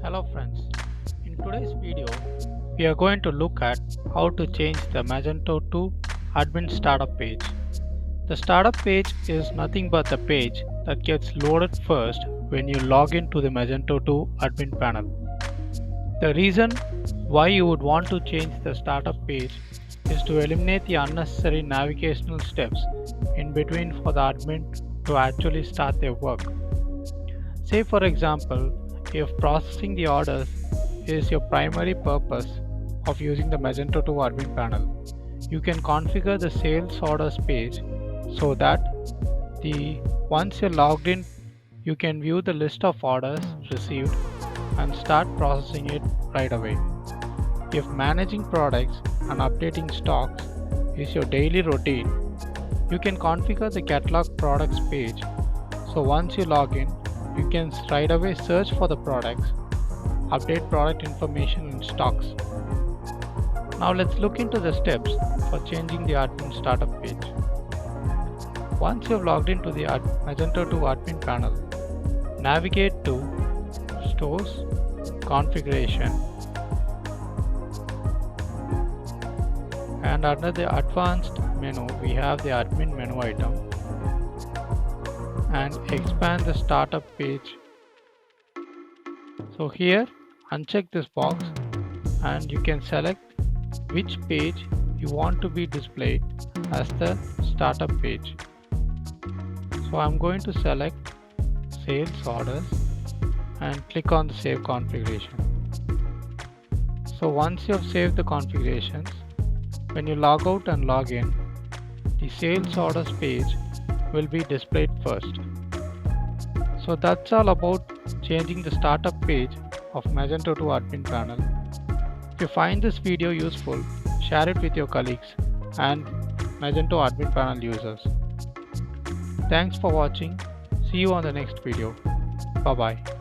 Hello friends, in today's video we are going to look at how to change the Magento 2 admin startup page. The startup page is nothing but the page that gets loaded first when you log into the Magento 2 admin panel. The reason why you would want to change the startup page is to eliminate the unnecessary navigational steps in between for the admin to actually start their work. Say for example, if processing the orders is your primary purpose of using the Magento 2 admin panel, you can configure the sales orders page so that once you're logged in, you can view the list of orders received and start processing it right away. If managing products and updating stocks is your daily routine, you can configure the catalog products page so once you log in, you can right away search for the products, update product information in stocks. Now let's look into the steps for changing the admin startup page. Once you have logged into the Magento 2 admin panel, navigate to Stores, Configuration, and under the Advanced menu we have the admin menu item, and expand the startup page. So here uncheck this box and you can select which page you want to be displayed as the startup page. So I'm going to select sales orders and click on the save configuration. So once you have saved the configurations, when you log out and log in, the sales orders page will be displayed first. So that's all about changing the startup page of Magento 2 admin panel. If you find this video useful, share it with your colleagues and Magento admin panel users. Thanks for watching. See you on the next video. Bye bye.